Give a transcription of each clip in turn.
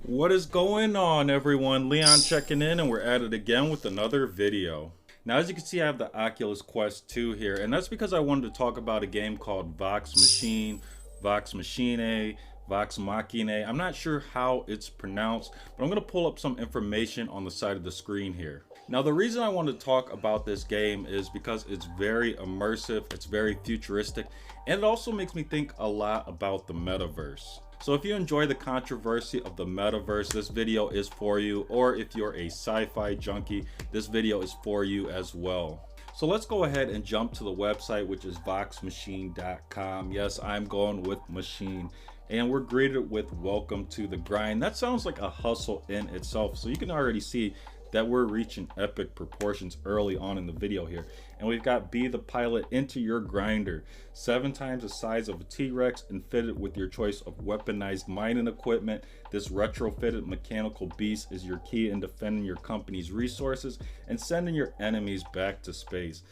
What is going on, everyone? Leon checking in, and we're at it again with another video. Now, as you can see, I have the Oculus Quest 2 here, and that's because I wanted to talk about a game called Vox Machinae, Vox Machinae. I'm not sure how it's pronounced, but I'm going to pull up some information on the side of the screen here. Now, the reason I want to talk about this game is because it's very immersive, it's very futuristic, and it also makes me think a lot about the Metaverse. So if you enjoy the controversy of the Metaverse, this video is for you. Or if you're a sci-fi junkie, this video is for you as well. So let's go ahead and jump to the website, which is voxmachine.com. Yes, I'm going with machine. And we're greeted with welcome to the grind. That sounds like a hustle in itself. So you can already see that we're reaching epic proportions early on in the video here. And we've got be the pilot into your grinder, 7 times the size of a T-Rex and fitted with your choice of weaponized mining equipment. This retrofitted mechanical beast is your key in defending your company's resources and sending your enemies back to space.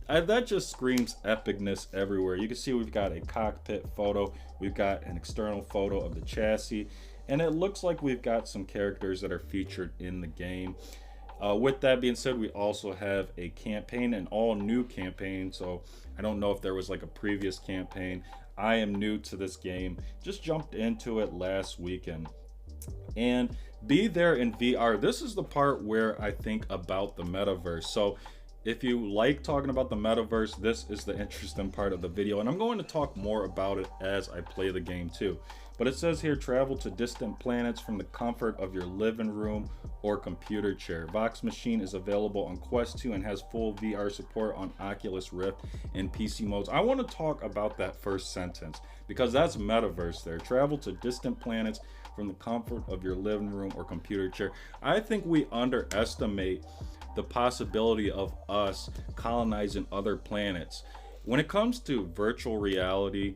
That just screams epicness everywhere. You can see we've got a cockpit photo, we've got an external photo of the chassis, and it looks like we've got some characters that are featured in the game. With that being said, we also have a campaign, an all new campaign. So I don't know if there was like a previous campaign. I am new to this game, just jumped into it last weekend. And be there in VR. This is the part where I think about the Metaverse. So if you like talking about the Metaverse, this is the interesting part of the video. And I'm going to talk more about it as I play the game too. But it says here, travel to distant planets from the comfort of your living room or computer chair. Vox Machine is available on Quest 2 and has full VR support on Oculus Rift and PC modes. I want to talk about that first sentence because that's Metaverse there. Travel to distant planets from the comfort of your living room or computer chair. I think we underestimate the possibility of us colonizing other planets. When it comes to virtual reality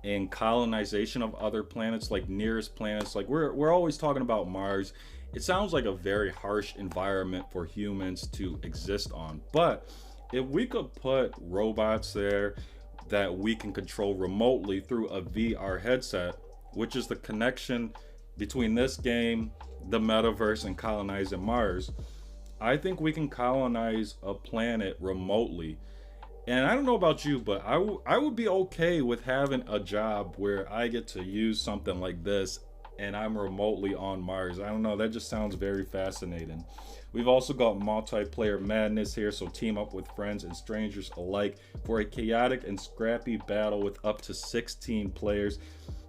and colonization of other planets, like nearest planets, like we're always talking about Mars. It sounds like a very harsh environment for humans to exist on. But if we could put robots there that we can control remotely through a VR headset, which is the connection between this game, the Metaverse, and colonizing Mars, I think we can colonize a planet remotely. And I don't know about you, but I would be okay with having a job where I get to use something like this and I'm remotely on Mars. I don't know, that just sounds very fascinating. We've also got multiplayer madness here, so team up with friends and strangers alike for a chaotic and scrappy battle with up to 16 players.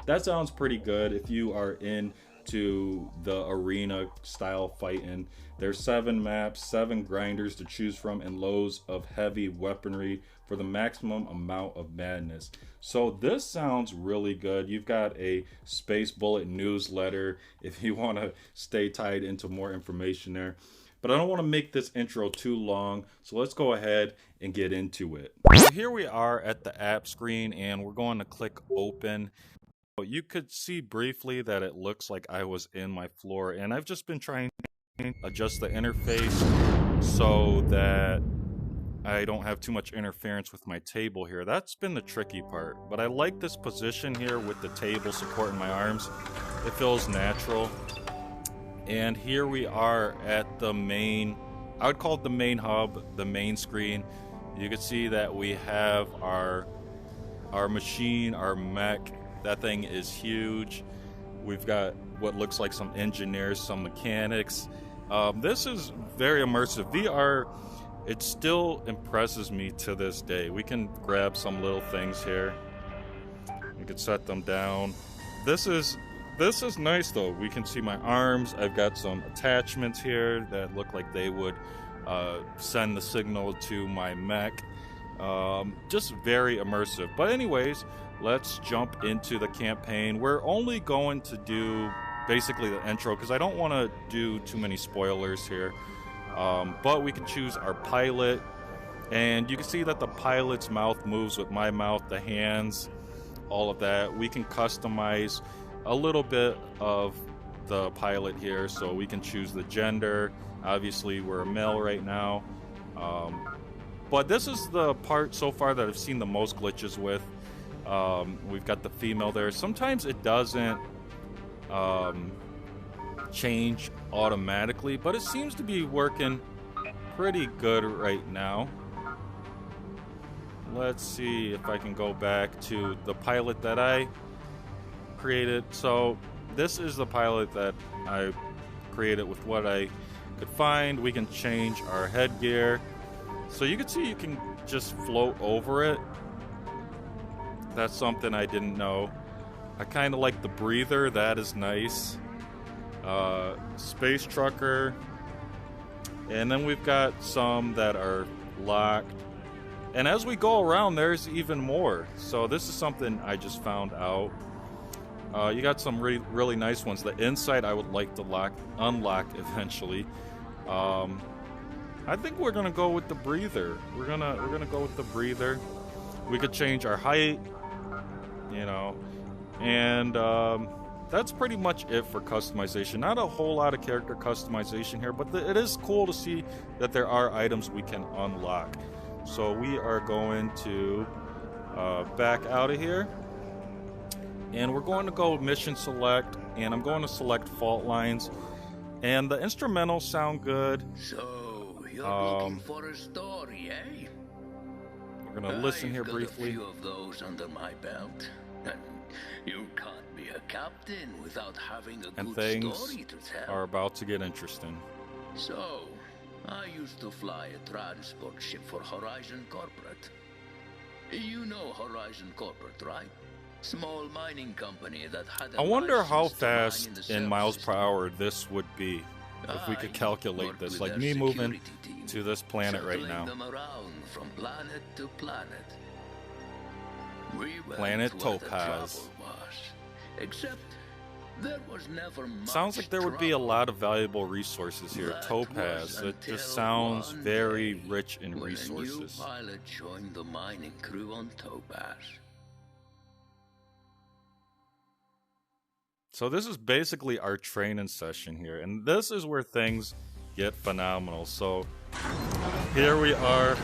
That sounds pretty good if you are into the arena style fighting. There's 7 maps, 7 grinders to choose from, and loads of heavy weaponry for the maximum amount of madness. So this sounds really good. You've got a Space Bullet newsletter if you want to stay tied into more information there. But I don't want to make this intro too long, so let's go ahead and get into it. So here we are at the app screen, and we're going to click open. You could see briefly that it looks like I was in my floor, and I've just been trying to adjust the interface so that I don't have too much interference with my table here. That's been the tricky part, but I like this position here with the table supporting my arms. It feels natural. And here we are at the main, I would call it the main hub, the main screen. You can see that we have our machine, our mech. That thing is huge. We've got what looks like some engineers, some mechanics. This is very immersive. VR, it still impresses me to this day. We can grab some little things here. We can set them down. This is nice though. We can see my arms. I've got some attachments here that look like they would send the signal to my mech. Just very immersive. But anyways, let's jump into the campaign. We're only going to do basically the intro because I don't want to do too many spoilers here. But we can choose our pilot, and you can see that the pilot's mouth moves with my mouth, the hands, all of that. We can customize a little bit of the pilot here, so we can choose the gender. Obviously we're a male right now. But this is the part so far that I've seen the most glitches with. We've got the female there. Sometimes it doesn't change automatically, but it seems to be working pretty good right now. Let's see if I can go back to the pilot that I created. So this is the pilot that I created with what I could find. We can change our headgear. So you can see you can just float over it. That's something I didn't know. I kind of like the breather. That is nice. Space trucker. And then we've got some that are locked. And as we go around, there's even more. So this is something I just found out. You got some really nice ones. The inside I would like to unlock eventually. I think we're gonna go with the breather. We're gonna go with the breather. We could change our height, you know, and that's pretty much it for customization. Not a whole lot of character customization here, but it is cool to see that there are items we can unlock. So we are going to back out of here, and we're going to go mission select, and I'm going to select fault lines, and the instrumentals sound good. So you're looking for a story, eh? We're gonna listen here briefly. I've got a few of those under my belt. You can't be a captain without having a And good things story to tell. are about to get interesting. So, I used to fly a transport ship for Horizon Corporate. You know Horizon Corporate, right? Small mining company that had a I wonder how license to mine fast in the in Solar miles per System. hour this would be if we could calculate worked this. with Like their me moving security team, to this planet right shuttling now. them around from planet to planet. We went Planet where the Topaz. trouble was. Except there was never much Sounds like there would be a trouble. lot of valuable resources here. That Topaz. was It until just sounds one very day rich in when resources. A new pilot joined the mining crew on Topaz. So this is basically our training session here, and this is where things get phenomenal. So here we are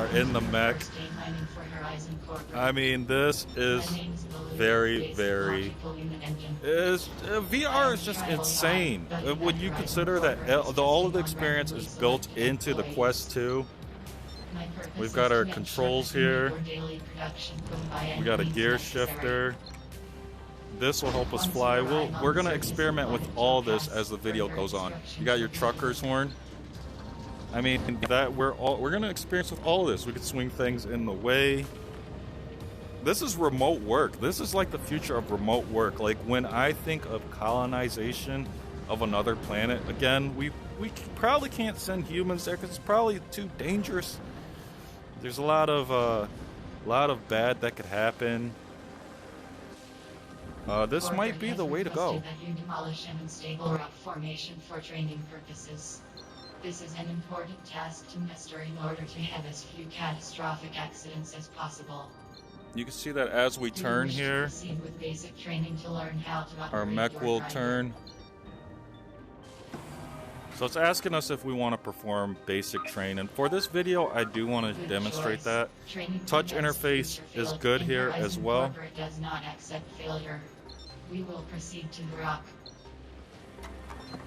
in the mech. I mean, this is very VR is just insane when you consider that all of the experience is built into the Quest 2. We've got our controls here. We got a gear shifter. This will help us fly. We're gonna experiment with all this as the video goes on. You got your trucker's horn. I mean, that we're gonna experience with all of this. We could swing things in the way. This is remote work. This is like the future of remote work. Like when I think of colonization of another planet, again, we probably can't send humans there because it's probably too dangerous. There's a lot of bad that could happen. This might be the way to go. That you demolish an unstable rock formation for training purposes. This is an important task to master in order to have as few catastrophic accidents as possible. You can see that as we turn here, With basic training to learn how to our operate mech your will grinder. turn. So it's asking us if we want to perform basic training. For this video, I do want to Good demonstrate choice. that. Training Touch conducts interface future is field good in here Horizon as well. Corporate does not accept failure. We will proceed to the rock.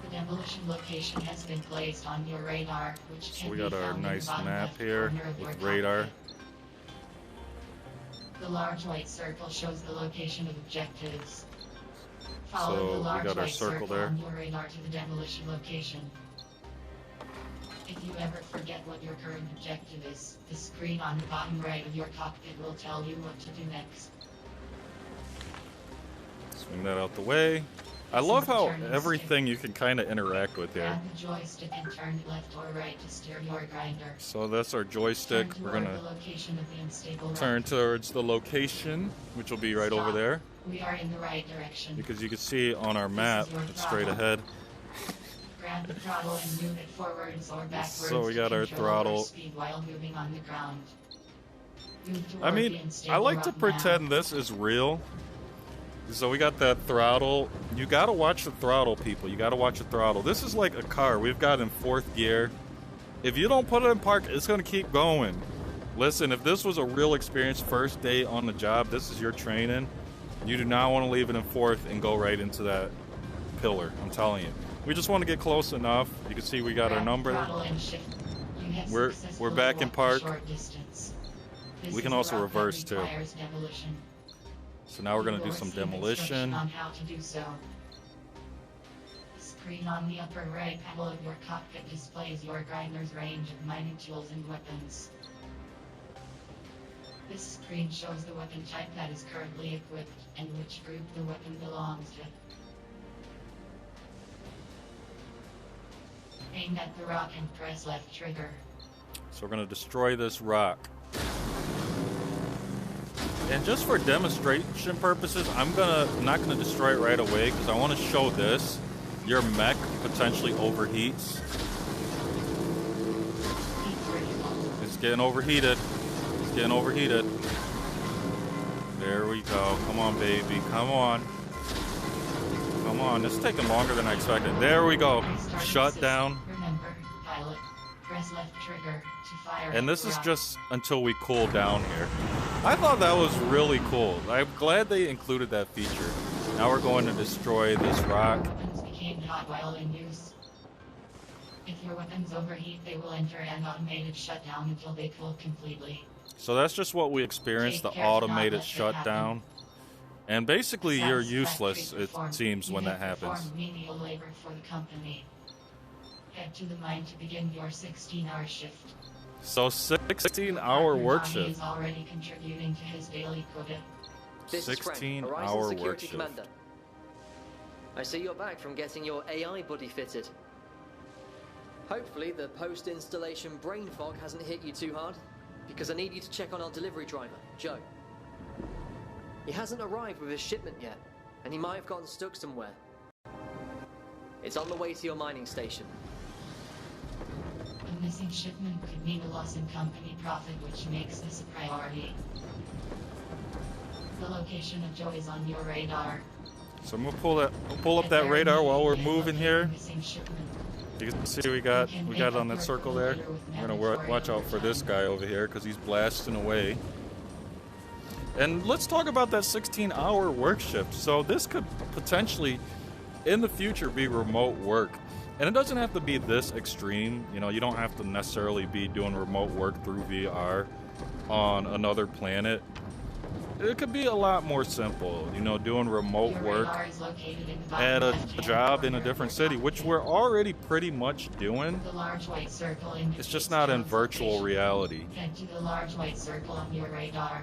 The demolition location has been placed on your radar, which So can we be got our found in the nice bottom map left here corner of your with radar. cockpit. The large white circle shows the location of objectives. Follow So the we large got our white circle circle there. on your radar to the demolition location. If you ever forget what your current objective is, the screen on the bottom right of your cockpit will tell you what to do next. Swing that out the way. I love how everything you can kind of interact with here. Grab the joystick and turn left or right to steer your grinder. So that's our joystick. Turn We're toward gonna the location of the unstable turn rock. towards the location, which will be right over Stop. there. We are in the right direction. Because you can see on our map, This is your it's straight throttle. ahead. Grab the throttle and move it forwards or backwards. So we got to our control throttle. speed while moving on the ground. Move I toward the mean, unstable I like to rock now. pretend this is real. So we got that throttle. You gotta watch the throttle, people. You gotta watch the throttle. This is like a car. We've got in 4th gear. If you don't put it in park, it's gonna keep going. Listen, if this was a real experience, first day on the job, this is your training. You do not want to leave it in fourth and go right into that pillar. I'm telling you. We just want to get close enough. You can see we got our number. We're back in park. We can also reverse too. So now we're going to do some demolition. On how to do so. The screen on the upper right panel of your cockpit displays your grinder's range of mining tools and weapons. This screen shows the weapon type that is currently equipped and which group the weapon belongs to. Aim at the rock and press left trigger. So we're going to destroy this rock. And just for demonstration purposes, I'm not gonna destroy it right away because I want to show this. Your mech potentially overheats. It's getting overheated. It's getting overheated. There we go. Come on, baby. Come on. Come on. This is taking longer than I expected. There we go. Shut down. Remember, pilot, press left trigger to fire. And this is just until we cool down here. I thought that was really cool. I'm glad they included that feature. Now we're going to destroy this rock. Weapons became hot while in use. If your weapons overheat, they will enter an automated shutdown until they cool completely. So that's just what we experienced, the automated shutdown. And basically you're useless, it seems, when that happens. Menial labor for the company. Head to the mine to begin your 16-hour shift. So 16-hour work shift. Is already contributing to his daily quota. 16-hour work shift. Commander. I see you're back from getting your AI buddy fitted. Hopefully the post-installation brain fog hasn't hit you too hard, because I need you to check on our delivery driver, Joe. He hasn't arrived with his shipment yet, and he might have gotten stuck somewhere. It's on the way to your mining station. A missing shipment could mean a loss in company profit, which makes this a priority. The location of Joe is on your radar. So I'm gonna pull up that radar while we're moving here. You can see we got it on that circle there. We're gonna watch out for this guy over here because he's blasting away. And let's talk about that 16-hour work shift. So this could potentially, in the future, be remote work. And it doesn't have to be this extreme. You know, you don't have to necessarily be doing remote work through VR on another planet. It could be a lot more simple, you know, doing remote work at a job in a different city, which we're already pretty much doing. It's just not in virtual reality. Head to the large white circle on your radar.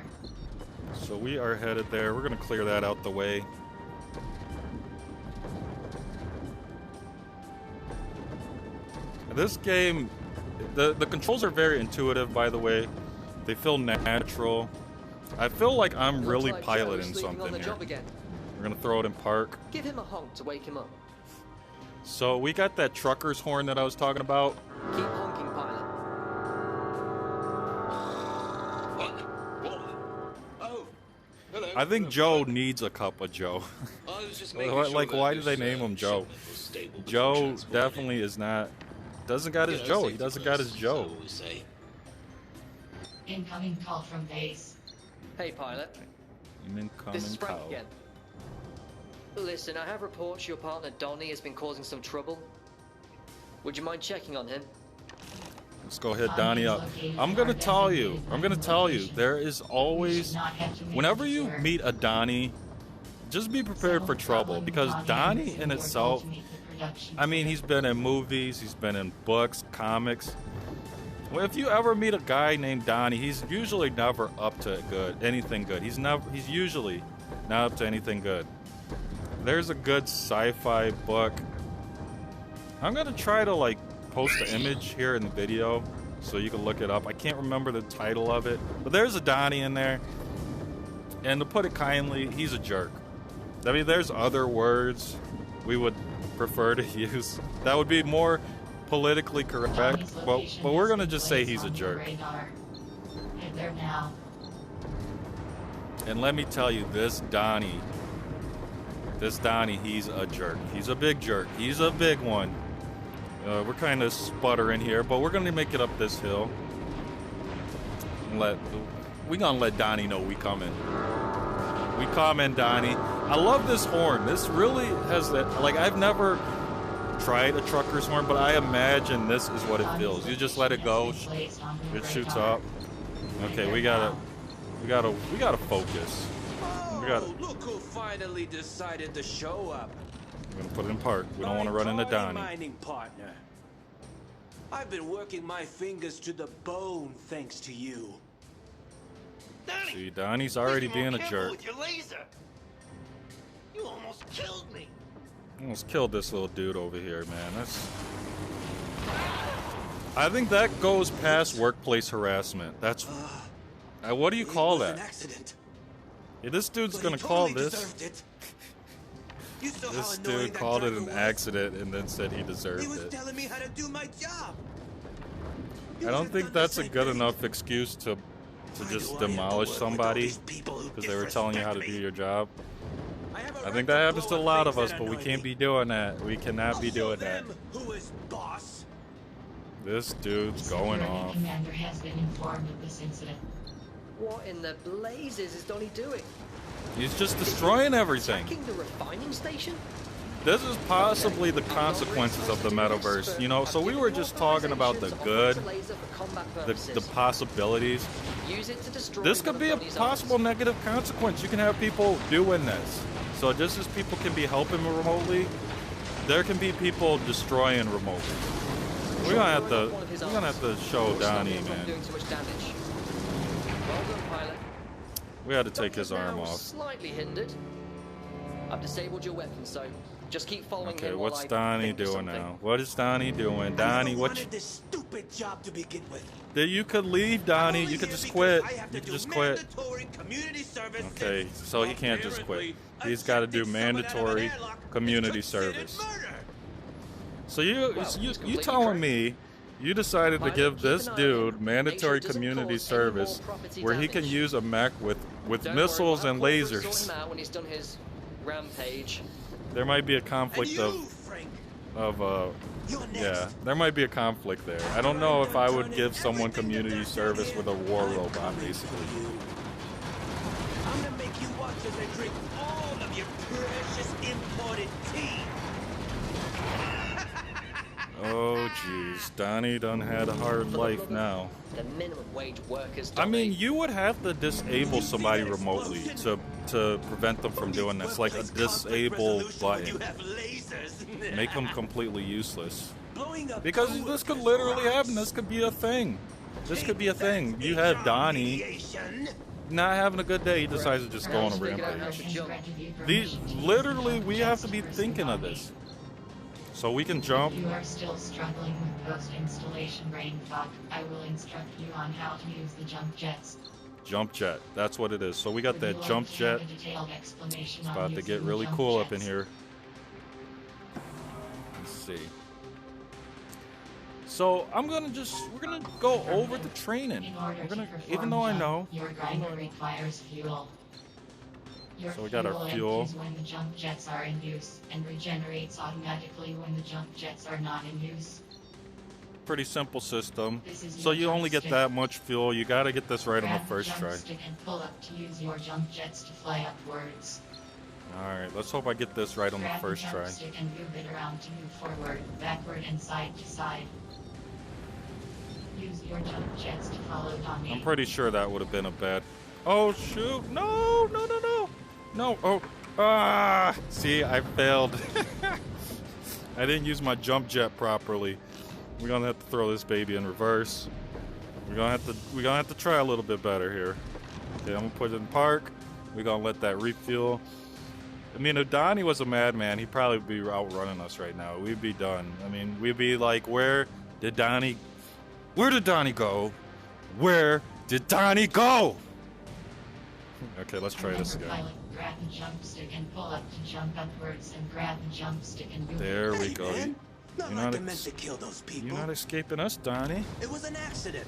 So we are headed there. We're going to clear that out the way. This game, the controls are very intuitive, by the way. They feel natural. I feel like I'm really piloting something here. We're going to throw it in park. Give him a honk to wake him up. So we got that trucker's horn that I was talking about. Keep honking, pilot. I think Joe needs a cup of Joe. Like, why do they name him Joe? Joe definitely is not. Doesn't got his Joe. He doesn't got his Joe. Incoming call from base. Hey, pilot. Incoming This is Frank call. again. Listen, I have reports your partner Donny has been causing some trouble. Would you mind checking on him? Let's go hit Donny up. I'm gonna tell you, there is always, whenever you meet a Donny, just be prepared for trouble, because Donny in itself, I mean, he's been in movies, he's been in books, comics. Well, if you ever meet a guy named Donny, he's usually never up to anything good. He's usually not up to anything good. There's a good sci-fi book. I'm gonna try to like post the image here in the video so you can look it up. I can't remember the title of it, but there's a Donny in there. And to put it kindly, he's a jerk. I mean, there's other words we would prefer to use that would be more politically correct, but we're gonna just say he's a jerk. And let me tell you, this Donny, he's a jerk. He's a big jerk. He's a big one. We're kind of sputtering here, but we're going to make it up this hill. We gonna let Donny know we coming. We coming, Donny. I love this horn. This really has that. Like, I've never tried a trucker's horn, but I imagine this is what it feels. You just let it go. It shoots up. Okay, we gotta focus. Look who finally decided to show up. We're gonna put it in park. We don't want to run into Donny. Mining partner. I've been working my fingers to the bone thanks to you. Donny, See, Donny's already being a jerk. with your laser. You almost killed me. Almost killed this little dude over here, man. I think that goes past workplace harassment. That's what do you call that? An accident. Yeah, this dude's But gonna he call totally this. deserved it. You saw how This annoying dude that called it driver an was? accident and then said he deserved He was it. telling me how to do my job. I don't think that's a good enough excuse to just demolish somebody because they were telling you how to do your job. I think that happens to a lot of us, but we can't be doing that. We cannot be doing that. Who is boss? This dude's going Security off. commander has been informed of this incident. What in the blazes is Donny doing? He's just destroying everything. Checking the refining station? This is possibly the consequences of the metaverse, you know. So we were just talking about the good, the possibilities. Use it to destroy This could one be of a Donny's possible arms. negative consequence. You can have people doing this. So just as people can be helping remotely, there can be people destroying remotely. We're gonna have to show Donny, man. Doing too much damage. Well done, pilot. We had to take Doctor's his arm now off. Slightly hindered. I've disabled your weapon, so just keep following Okay, him while what's I Donny think of doing something. now? What is Donny doing? I Donny, never what? wanted this stupid job to begin with. You could leave, Donny. You could just quit. You could just quit. Okay, so he can't just quit. He's got to do mandatory community service. So you telling me you decided to give this dude mandatory community service where he can use a mech with Don't missiles worry, and I'll sort lasers? him out when he's done his rampage. There might be a And conflict you, of Frank, yeah, you're next. there might be a conflict there. I don't know if I would give someone community service with a war robot, basically. I'm gonna make you watch as I drink all of your precious imported tea. Oh, jeez. Donny done had a hard life now. The minimum wage workers. I mean, Donny. you would have to disable somebody remotely to prevent them from doing this, like a disable button. Make them completely useless. Because this could literally happen. This could be a thing. This could be a thing. You have Donny not having a good day. He decides to just go on a rampage. Literally, we have to be thinking of this. So we can jump. You are still struggling with post-installation brain fog. I will instruct you on how to use the jump jets. Jump jet. That's what it is. So we got that jump jet. It's about to get really cool up in here. Let's see. So we're gonna go over the training. We're gonna, even though I know. Your grinder requires fuel. Your So we got our fuel. empties when the jump jets are in use and regenerates automatically when the jump jets are not in use. Pretty simple system. This is So your you only get joystick. that much fuel. You gotta get this right on the Grab first jump try. stick and pull up to use your jump jets to fly upwards. Alright, let's hope I get this right on the Grab first jump try. stick and move it around to move forward, backward, and side to side. Use your jump jets to follow Donny. I'm pretty sure that would have been a bad. Oh shoot! No! No! No! No! No! Oh! Ah! See, I failed. I didn't use my jump jet properly. We're gonna have to throw this baby in reverse. We're gonna have to try a little bit better here. Okay, I'm gonna put it in park. We're gonna let that refuel. I mean, if Donny was a madman, he'd probably be outrunning us right now. We'd be done. I mean, we'd be like, where did Donny go? Where did Donny go? Okay, let's try this again. Pilot, grab the jump stick and pull up to jump upwards and grab the jump stick and move There it. we go. Man, not You're like not I meant to kill those people. You're not escaping us, Donny. It was an accident.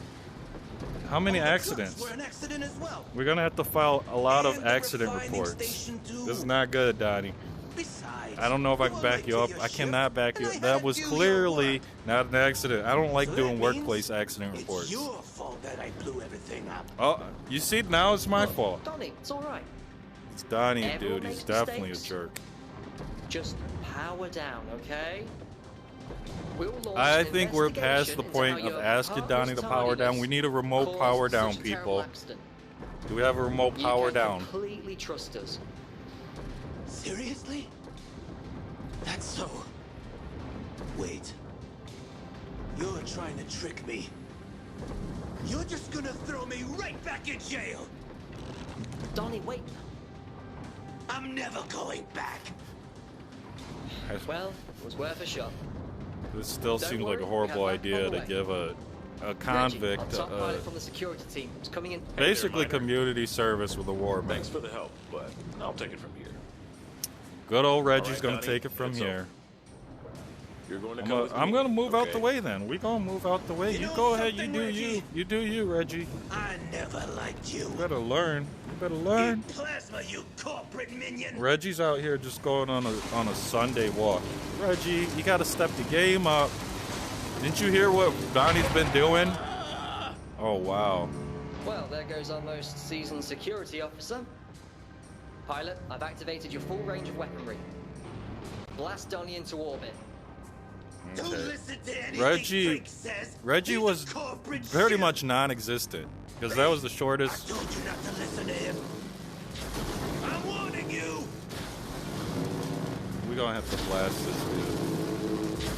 How many All the accidents? trucks were an accident as well. We're gonna have to file a lot of And the accident refining reports. station, too. This is not good, Donny. Besides, I don't know if I you can were back late you to up. your I shift, cannot back and you I up. had That to was do your clearly work. not an accident. I don't like So doing that means workplace accident it's reports. your fault fault that I blew everything up. Oh, you see, now it's my Look, fault. Donny, it's all right. It's Donny, Everyone dude. He's makes definitely mistakes. a jerk. Just power down, okay? We'll launch I an think we're past the investigation point into of how your asking heartless Donny to power down. tardiness We need a remote caused power down, such a terrible people. accident. Do we have a remote power You can down? completely trust us. Seriously? That's so. Wait. You're trying to trick me. You're just gonna throw me right back in jail. Donny, wait. I'm never going back. Well, it was worth a shot. This still Don't seems worry, like a we horrible have that on idea the to way. give a Reggie, convict our top pilot from the security team, is coming in. basically Miner. community service with a war bank. Thanks for the help, but I'll take it from here. Good old Reggie's right, gonna Donny, take it from it's here. over. You're going to come with me. I'm gonna move out the okay? way then. We gonna move out the way. You You know go ahead. You something, do Reggie? you. You do you, Reggie. I never liked you. You better learn. You better learn. Eat plasma, you corporate minion. Reggie's out here just going on a Sunday walk. Reggie, you gotta step the game up. Didn't you hear what Donnie's been doing? Oh wow. Well, there goes our most seasoned security officer. Pilot, I've activated your full range of weaponry. Blast Donny into orbit. Don't Okay. listen to anything Reggie- Drake says. Reggie He's a was corporate pretty shit. much non-existent because that was the I shortest. told you not to listen to him. I'm warning you. We're gonna have to blast this dude.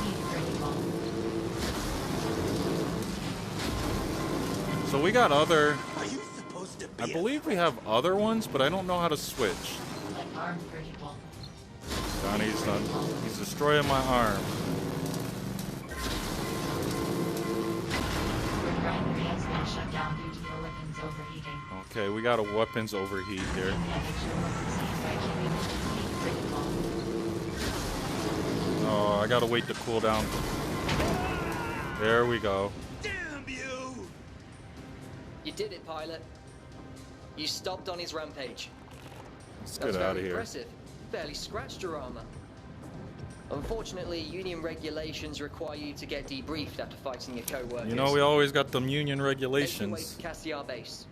Need critical. So we got other. Are you supposed to be I believe we have other ones, but I don't know how to switch. Like arm critical. Donnie's done. He's destroying my arm. Refinery has been shut down due to your weapons overheating. Okay, we got a weapons overheat here. Manage your weapons heat by keeping it critical. Oh, I gotta wait to cool down. There we go. Damn you! You did it, pilot. You stopped Donny's rampage. Let's That was get out of very here. impressive. Barely scratched your armor. Unfortunately, union regulations require you to get debriefed after fighting your co-workers. You know, we always got the union Make your way regulations. to Cassiar base.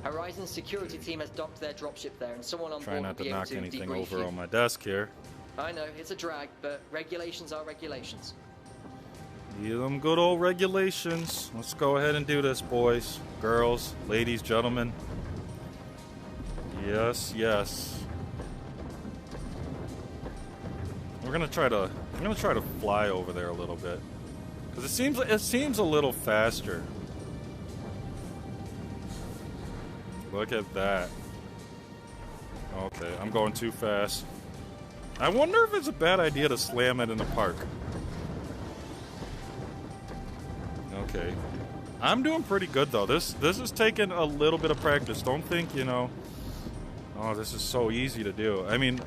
Horizon's security team has docked their dropship there, and someone on Try board not will to be able knock to anything debrief over you. on my desk here. I know, it's a drag, but regulations are regulations. Yeah, them good old regulations. Let's go ahead and do this, boys, girls, ladies, gentlemen. Yes, yes. I'm gonna try to fly over there a little bit, cause it seems a little faster. Look at that. Okay, I'm going too fast. I wonder if it's a bad idea to slam it in the park. Okay. I'm doing pretty good though. This is taking a little bit of practice. Don't think, you know, oh, this is so easy to do. I mean,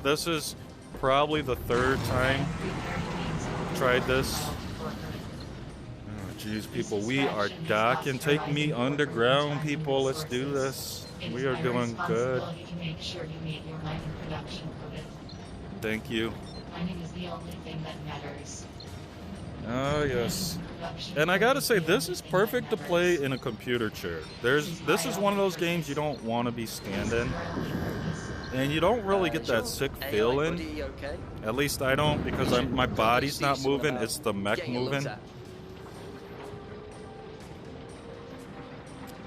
this is probably the third time I tried this. Oh, jeez, people, we are docking. Take me underground, people. Let's do this. We are doing good. To make sure you meet your mining production quota. Thank you. Mining is the only thing that matters. Oh, yes. And I gotta say, this is perfect to play in a computer chair. This is one of those games you don't want to be standing, and you don't really get that sick feeling. Buddy, okay? At least I don't, because my body's not moving. It's the mech Getting looked moving. at.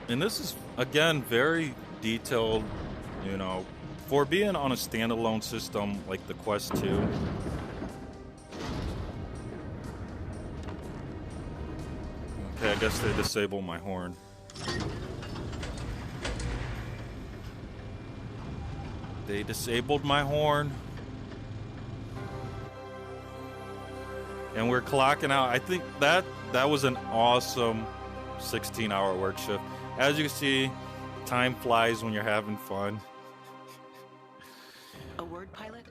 And this is, again, very detailed, you know, for being on a standalone system like the Quest 2. Okay, I guess they disabled my horn. They disabled my horn. And we're clocking out. I think that was an awesome 16-hour work shift. As you can see, time flies when you're having fun. A word, pilot?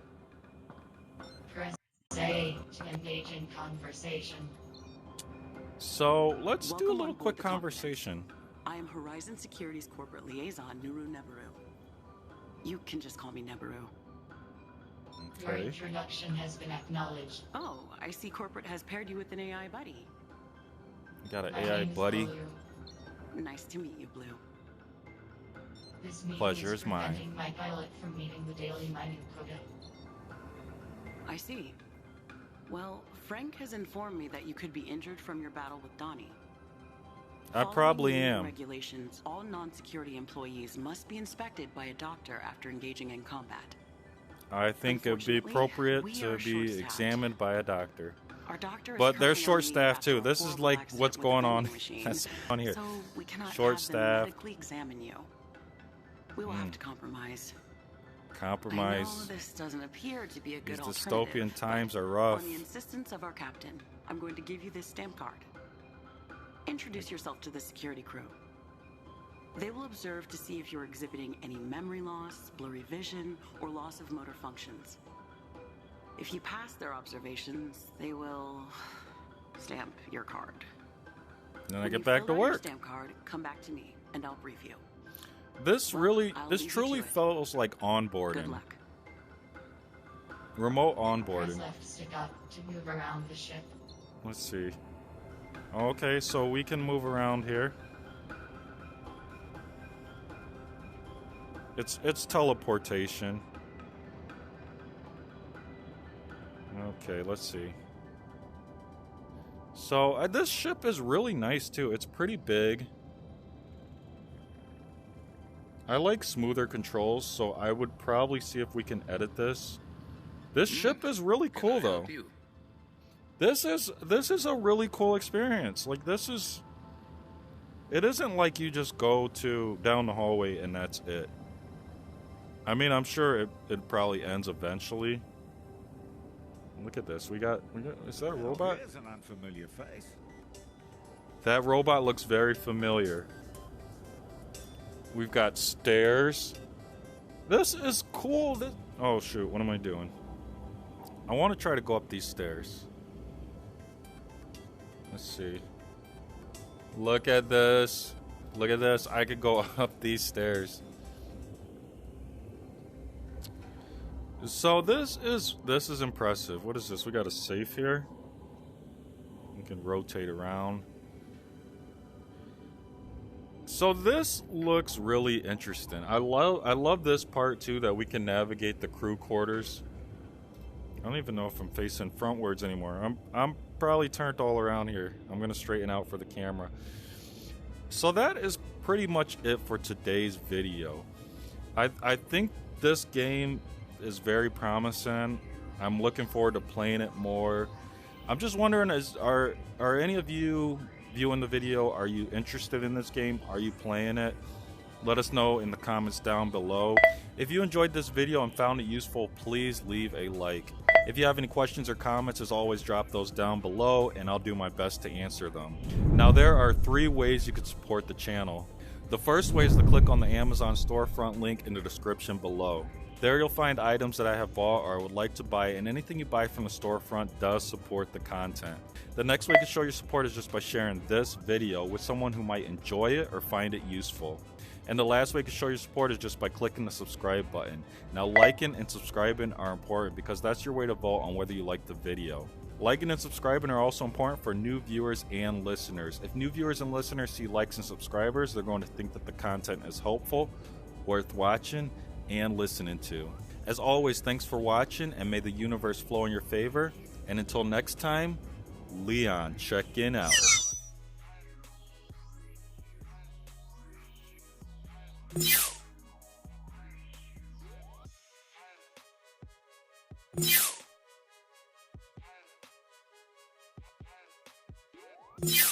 Press A to engage in conversation. So let's do a Welcome little on board quick the cockpit. conversation. I am Horizon Security's corporate liaison, Nuru Nebaru. You can just call me Nebaru. Your Okay. introduction has been acknowledged. Oh, I see corporate has paired you with an AI buddy. You got an My AI name is buddy. Blue. Nice to meet you, Blue. This meeting Pleasure is is mine. preventing my pilot from meeting the daily mining quota. I see. Well, Frank has informed me that you could be injured from your battle with Donny. I Following probably union am. Regulations, all non-security employees must be inspected by a doctor after engaging in combat. I think it'd be Unfortunately, appropriate we to are be short-staffed. examined by a doctor. Our doctor is But they're currently on short leave staffed after too. a This is horrible like accident what's with a going vending on. machine. That's on here. So we cannot Short have them staff. medically examine you. We will have to compromise. I Compromise. know this doesn't appear to be a good These alternative, dystopian times but are rough. on the insistence of our captain, I'm going to give you this stamp card. Introduce yourself to the security crew. They will observe to see if you're exhibiting any memory loss, blurry vision, or loss of motor functions. If you pass their observations, they will stamp your card. Then I When get you back to fill out your work. stamp card, come back to me, and I'll brief you. This Well, really, I'll this leave you truly to it. feels like Good onboarding. luck. Remote Press onboarding. left stick up to move around the ship. Let's see. Okay, so we can move around here. It's teleportation. Okay, let's see. So this ship is really nice too. It's pretty big. I like smoother controls, so I would probably see if we can edit this. This ship is really Can cool I though. help you? This is a really cool experience. Like it isn't like you just go to down the hallway and that's it. I mean, I'm sure it probably ends eventually. Look at this. We got is that a robot? Here's an unfamiliar face. That robot looks very familiar. We've got stairs. This is cool. Oh shoot, what am I doing? I want to try to go up these stairs. Let's see. Look at this. Look at this. I could go up these stairs. So this is impressive. What is this? We got a safe here. We can rotate around. So this looks really interesting. I love this part too, that we can navigate the crew quarters. I don't even know if I'm facing frontwards anymore. I'm probably turned all around here. I'm gonna straighten out for the camera. So that is pretty much it for today's video. I think this game is very promising. I'm looking forward to playing it more. I'm just wondering, are any of you viewing the video, are you interested in this game? Are you playing it? Let us know in the comments down below. If you enjoyed this video and found it useful, please leave a like. If you have any questions or comments, as always, drop those down below and I'll do my best to answer them. Now, there are 3 ways you could support the channel. The first way is to click on the Amazon storefront link in the description below. There you'll find items that I have bought or would like to buy, and anything you buy from the storefront does support the content. The next way to show your support is just by sharing this video with someone who might enjoy it or find it useful. And the last way to show your support is just by clicking the subscribe button. Now, liking and subscribing are important because that's your way to vote on whether you like the video. Liking and subscribing are also important for new viewers and listeners. If new viewers and listeners see likes and subscribers, they're going to think that the content is helpful, worth watching, and listening to. As always, thanks for watching, and may the universe flow in your favor. And until next time, Leon, check-in out. Yeah.